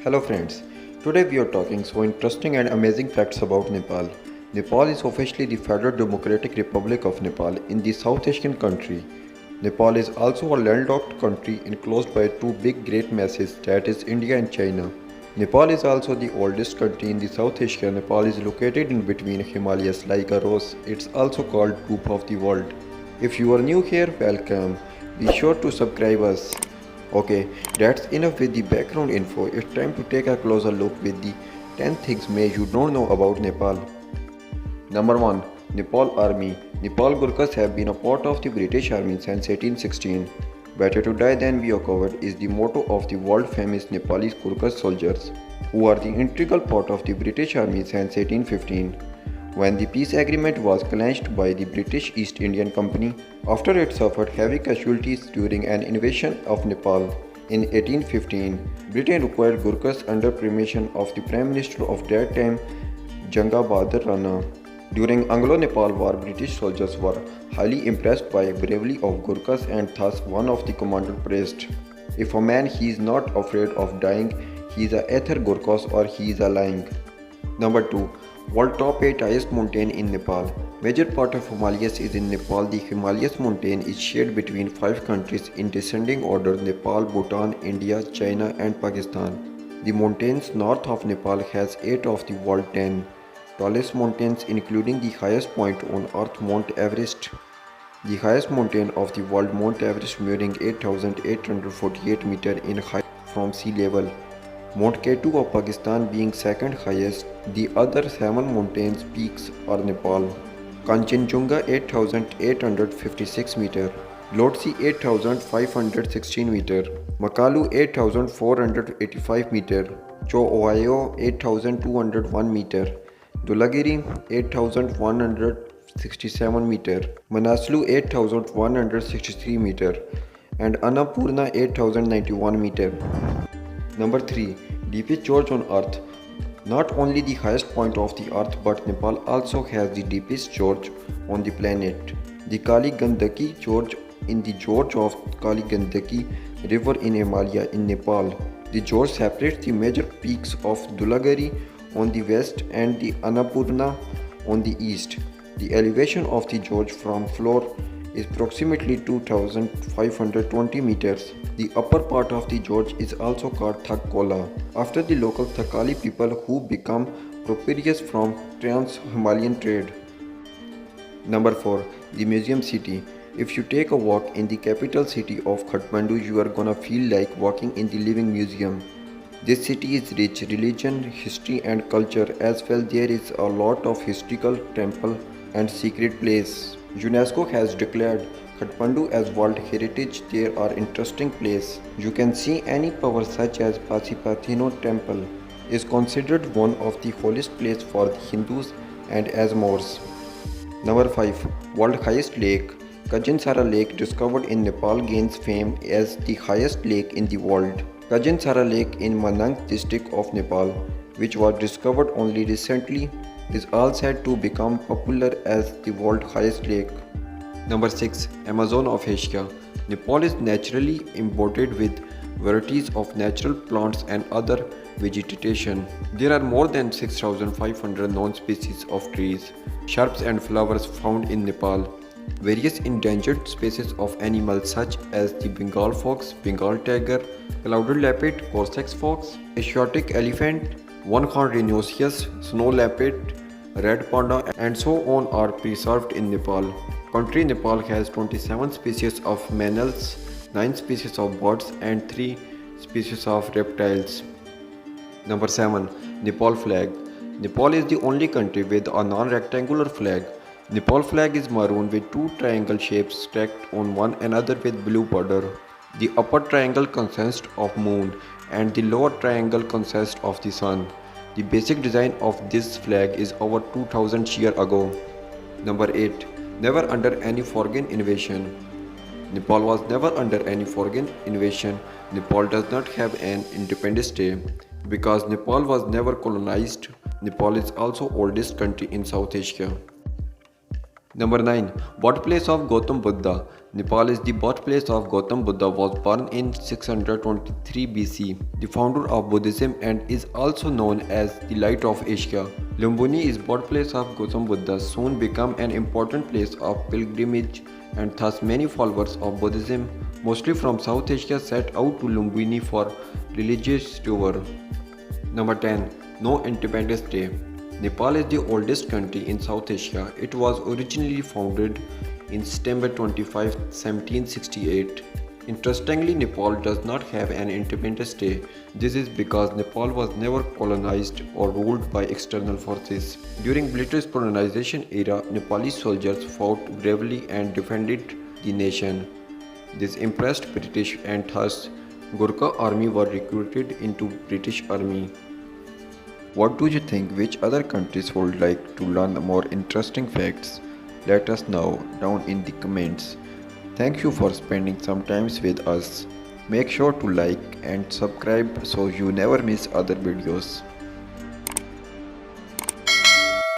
Hello friends, today we are talking so interesting and amazing facts about Nepal. Nepal is officially the Federal Democratic Republic of Nepal in the South Asian country. Nepal is also a landlocked country enclosed by two big great masses, that is India and China. Nepal is also the oldest country in the South Asia. Nepal is located in between Himalayas like a rose. It's also called Roof of the World. If you are new here, welcome. Be sure to subscribe us. Okay, that's enough with the background info. It's time to take a closer look with the 10 things may you don't know about Nepal. Number 1. Nepal Army. Nepal Gurkhas have been a part of the British Army since 1816. Better to die than be a coward is the motto of the world famous Nepali Gurkhas soldiers, who are the integral part of the British Army since 1815. When the peace agreement was clenched by the British East Indian Company, after it suffered heavy casualties during an invasion of Nepal in 1815, Britain required Gurkhas under permission of the Prime Minister of that time, Janga Bahadur Rana. During Anglo-Nepal War, British soldiers were highly impressed by bravery of Gurkhas and thus one of the commander praised, "If a man he is not afraid of dying, he is a ether Gurkhas or he is a lying." Number 2. World top 8 highest mountain in Nepal. Major part of Himalayas is in Nepal. The Himalayas mountain is shared between 5 countries in descending order: Nepal, Bhutan, India, China and Pakistan. The mountains north of Nepal has 8 of the world 10 tallest mountains, including the highest point on earth, Mount Everest. The highest mountain of the world, Mount Everest, measuring 8,848 meters in height from sea level. Mount K2 of Pakistan being second highest. The other 7 mountains peaks are Nepal. Kanchenjunga 8,856 meter, Lhotse 8,516 meter, Makalu 8,485 meter, Cho-Ohayo 8,201 meter, Dulagiri 8,167 meter, Manaslu 8,163 meter, and Annapurna 8,091 meter. Number 3. Deepest gorge on earth. Not only the highest point of the earth, but Nepal also has the deepest gorge on the planet. The Kali Gandaki Gorge in the gorge of Kali Gandaki river in Himalaya in Nepal. The gorge separates the major peaks of Dulagiri on the west and the Annapurna on the east. The elevation of the gorge from floor is approximately 2,520 meters. The upper part of the gorge is also called Thakkola, after the local Thakali people who become prosperous from trans-Himalayan trade. Number 4. The Museum City. If you take a walk in the capital city of Kathmandu, you are gonna feel like walking in the living museum. This city is rich religion, history and culture as well. There is a lot of historical temple and secret place. UNESCO has declared Kathmandu as World Heritage. There are interesting places. You can see any power such as Pasupathino Temple is considered one of the holiest places for the Hindus and as Moors. Number 5. World Highest Lake. Kajinsara Lake, discovered in Nepal, gains fame as the highest lake in the world. Kajinsara Lake in Manang district of Nepal, which was discovered only recently, is all said to become popular as the world's highest lake. Number 6. Amazon of Asia. Nepal is naturally embodied with varieties of natural plants and other vegetation. There are more than 6,500 known species of trees, shrubs and flowers found in Nepal. Various endangered species of animals such as the Bengal fox, Bengal tiger, clouded leopard, Cossack fox, Asiatic elephant, one-horned rhinoceros, snow leopard, red panda and so on are preserved in Nepal. Country Nepal has 27 species of mammals, 9 species of birds and 3 species of reptiles. Number 7. Nepal flag. Nepal is the only country with a non-rectangular flag. Nepal flag is maroon with 2 triangle shapes stacked on one another with blue border. The upper triangle consists of moon and the lower triangle consists of the sun. The basic design of this flag is over 2000 years ago. Number 8. Never under any foreign invasion. Nepal was never under any foreign invasion. Nepal does not have an independence day because Nepal was never colonized. Nepal is also oldest country in South Asia. Number 9. Birthplace of Gautam Buddha. Nepal is the birthplace of Gautam Buddha, was born in 623 BC, the founder of Buddhism, and is also known as the Light of Asia. Lumbini is birthplace of Gautam Buddha, soon become an important place of pilgrimage, and thus many followers of Buddhism, mostly from South Asia, set out to Lumbini for religious tour. Number 10. No Independence Day. Nepal is the oldest country in South Asia. It was originally founded in September 25, 1768. Interestingly, Nepal does not have an Independence Day. This is because Nepal was never colonized or ruled by external forces. During British colonization era, Nepali soldiers fought bravely and defended the nation. This impressed British, and thus Gurkha army were recruited into British army. What do you think? Which other countries would like to learn more interesting facts? Let us know down in the comments. Thank you for spending some time with us. Make sure to like and subscribe so you never miss other videos.